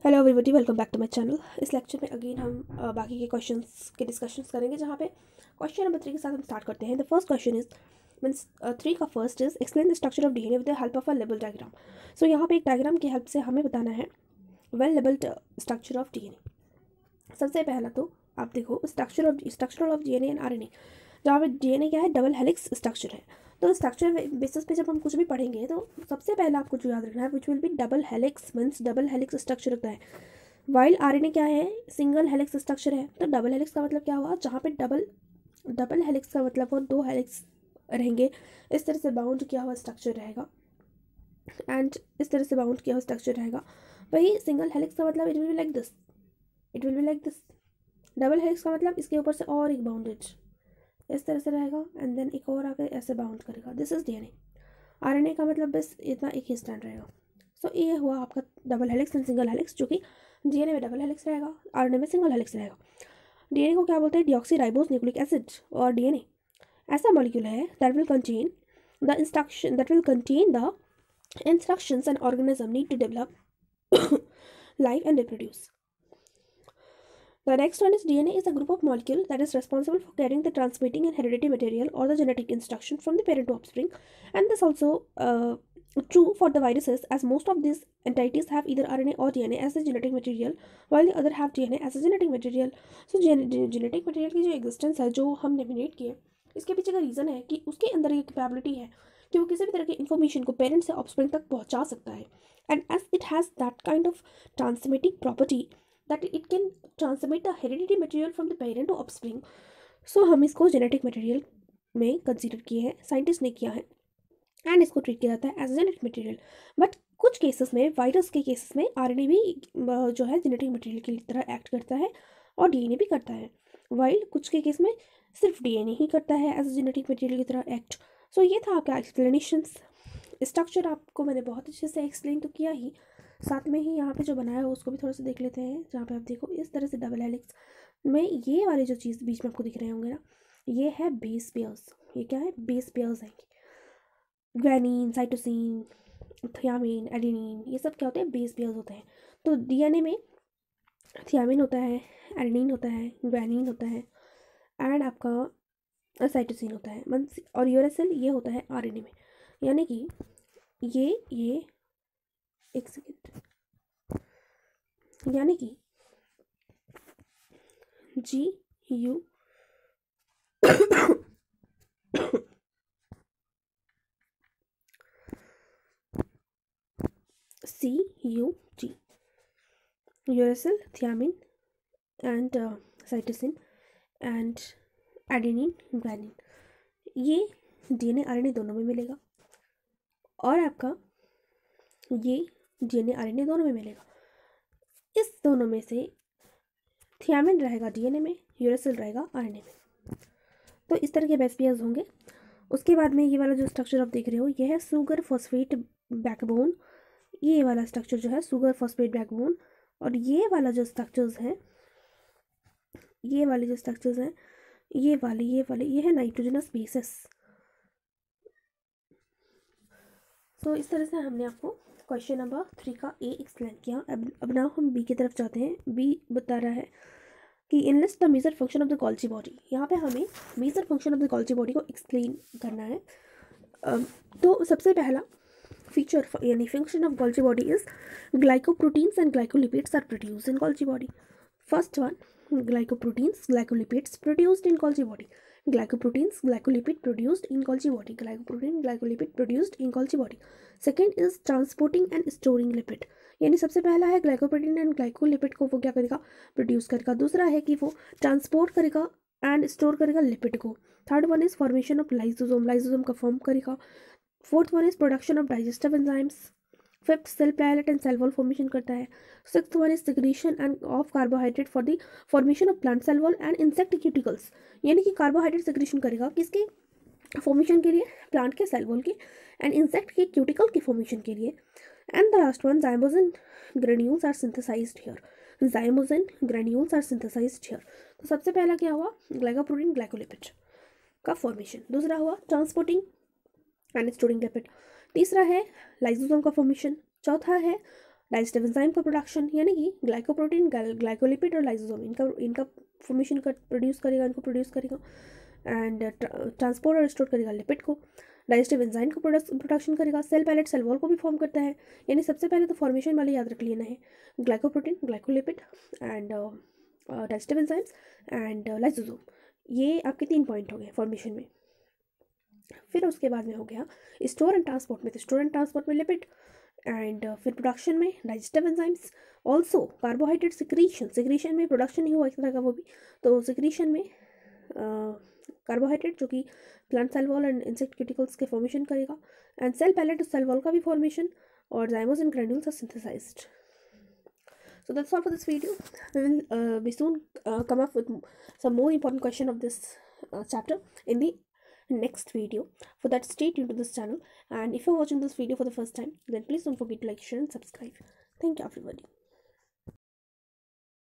Hello everybody, welcome back to my channel. इस lecture में again हम बाकी के क्वेश्चंस के डिस्कशंस करेंगे, जहाँ पे क्वेश्चन नंबर 3 के साथ हम स्टार्ट करते हैं। The first question is means 3 का first is explain the structure of DNA with the help of a label diagram. So यहाँ पे एक डायग्राम की हेल्प से हमें बताना है well labelled structure of DNA. सबसे पहला तो आप देखो structure of DNA and RNA, जहाँ पे डीएनए क्या है, डबल हेलिक्स स्ट्रक्चर है। तो स्ट्रक्चर बेसिस पे जब हम कुछ भी पढ़ेंगे तो सबसे पहले आपको जो याद रखना है which will be double helix, means double helix structure होता है। वाइल आरएनए क्या है, सिंगल हेलिक्स स्ट्रक्चर है। तो डबल हेलिक्स का मतलब क्या हुआ, जहाँ पे डबल हेलिक्स का मतलब वो 2 हेलिक्स रहेंगे, इस तरह से बाउंड किया हुआ स्ट्रक्चर रहेगा एंड इस तरह से बाउंड किया हुआ स्ट्रक्चर रहेगा। वही सिंगल हेलिक्स का मतलब it will be like this, it will be like this. Double helix का मतलब इसके ऊपर से और एक बाउंडेड इस तरह से रहेगा एंड देन एक और आकर ऐसे बाउंड करेगा। This is DNA. आरएनए का मतलब बस इतना एक ही स्टैंड रहेगा। सो ये हुआ आपका double helix and single helix, जो कि डीएनए में डबल हेलिक्स रहेगा, आरएनए में सिंगल हेलिक्स रहेगा। डीएनए को क्या बोलते हैं, डीऑक्सीराइबोस न्यूक्लिक एसिड। और डीएनए ऐसा मॉलिक्यूल है that will contain the instructions an organism need to develop life and reproduce. The next one is DNA is a group of molecules that is responsible for carrying the transmitting and hereditary material or the genetic instruction from the parent to offspring. And this also true for the viruses, as most of these entities have either RNA or DNA as the genetic material, while the other have DNA as a genetic material. So genetic material की जो existence है, जो हम nominate किए, इसके पीछे का reason है कि उसके अंदर ये कैपेबिलिटी है कि वो किसी भी तरह की इन्फॉर्मेशन को पेरेंट से ऑफस्प्रिंग तक पहुंचा सकता है। And as it has that kind of transmitting property that it can transmit the hereditary material from the parent to offspring. So हम इसको जेनेटिक मटेरियल में कंसीडर किए हैं, साइंटिस्ट ने किया है एंड इसको ट्रीट किया जाता है as a genetic material. But कुछ केसेस में, वायरस के केसेस में, आरएनए भी जो है जेनेटिक मटेरियल की तरह एक्ट करता है और डीएनए भी करता है, वाइल कुछ के केस में सिर्फ डीएनए ही करता है एज ए जेनेटिक मटेरियल की तरह एक्ट। सो ये था आपका एक्सप्लेनेशंस। स्ट्रक्चर आपको मैंने बहुत अच्छे से एक्सप्लेन तो किया ही, साथ में ही यहाँ पे जो बनाया है उसको भी थोड़ा सा देख लेते हैं। जहाँ पे आप देखो इस तरह से डबल हेलिक्स में ये वाले जो चीज़ बीच में आपको दिख रहे होंगे ना, ये है बेस पेयर्स। ये क्या है, बेस पेयर्स हैं। ग्वानिन, साइटोसिन, थियामिन, एडेनिन, ये सब क्या होते हैं, बेस पेयर्स होते हैं। तो डीएनए में थियामिन होता है, एडेनिन होता है, ग्वानिन होता है एंड आपका साइटोसिन होता है, और यूरेसिल ये होता है आरएनए में। यानी कि ये एक सेकेंड, यानी कि G U C U G, uracil, thiamine and cytosine and adenine, guanine, ये डीएनए आरएनए दोनों में मिलेगा और आपका ये डीएनए आरएनए दोनों में मिलेगा। इस दोनों में से थियामिन रहेगा डीएनए में, यूरेसिल रहेगा आरएनए में। तो इस तरह के बेस पेयर्स होंगे। उसके बाद में ये वाला जो स्ट्रक्चर आप देख रहे हो, ये है सुगर फॉस्फेट बैकबोन। ये वाला स्ट्रक्चर जो है सुगर फॉस्फेट बैकबोन, और ये वाला जो स्ट्रक्चर्स हैं, ये वाले जो स्ट्रक्चर्स हैं, ये है नाइट्रोजनस बेसिस। तो इस तरह से हमने आपको क्वेश्चन नंबर 3 का ए एक्सप्लेन किया। अब नाउ हम बी की तरफ जाते हैं। बी बता रहा है कि enlist the major function of the Golgi body. यहाँ पे हमें major function of the Golgi body को एक्सप्लेन करना है। तो सबसे पहला फीचर यानी function of Golgi body is glycoproteins and glycolipids are produced in Golgi body. First one, glycoproteins, glycolipids produced in Golgi body. Glycoproteins, glycolipid produced in Golgi body. Glycoprotein, glycolipid produced in Golgi body. Second is transporting and storing lipid. यानी सबसे पहला है glycoprotein and glycolipid को वो क्या करेगा, produce करेगा। दूसरा है कि वो ट्रांसपोर्ट करेगा एंड स्टोर करेगा लिपिड को। Third one is formation of lysosome, lysosome का फॉर्म करेगा। Fourth one is production of digestive enzymes. Fifth cell platelet and cell wall formation करता है। Sixth one is secretion and of carbohydrate for the formation of plant cell wall and insect cuticles. यानी कि carbohydrate secretion करेगा किसके formation के लिए, plant के cell wall के एंड इंसेक्ट के क्यूटिकल के फॉर्मेशन के लिए। And the last one, zymogen granules are synthesised here. Zymogen granules are synthesised here. तो सबसे पहला क्या हुआ, ग्लाइकोप्रोटीन ग्लाइकोलिपिड का फॉर्मेशन। दूसरा हुआ ट्रांसपोर्टिंग एंड स्टोरिंग लिपिड। तीसरा है लाइसोसोम का फॉर्मेशन। चौथा है डाइजेस्टिव एंजाइम का प्रोडक्शन, यानी कि ग्लाइकोप्रोटीन, ग्लाइकोलिपिड और लाइसोसोम, इनका फॉर्मेशन कर प्रोड्यूस करेगा, इनको प्रोड्यूस करेगा एंड ट्रांसपोर्ट और स्टोर करेगा लिपिड को। डाइजेस्टिव एंजाइम का प्रोडक्शन करेगा। सेल पैलेट सेल वॉल को भी फॉर्म करता है, यानी सबसे पहले तो फॉर्मेशन वाले याद रख लेना है, glycoprotein, glycolipid and digestive enzymes and lysosome. ये आपके 3 पॉइंट हो गए फॉर्मेशन में। फिर उसके बाद में हो गया स्टोर एंड ट्रांसपोर्ट में, तो स्टोर एंड ट्रांसपोर्ट में लिपिड एंड फिर प्रोडक्शन में digestive enzymes, also carbohydrate secretion में प्रोडक्शन ही हुआ एक तरह का वो भी, तो सिक्रीशन में कार्बोहाइड्रेट जो कि plant cell wall and insect cuticles के फॉर्मेशन करेगा and cell plate cell wall का भी फॉर्मेशन और zymogen granules are synthesised. So that's all for this video. We soon come up with some more important question of this chapter in the next video. For that, stay tuned to this channel, and if you're watching this video for the first time, then please don't forget to like, share and subscribe. Thank you everybody.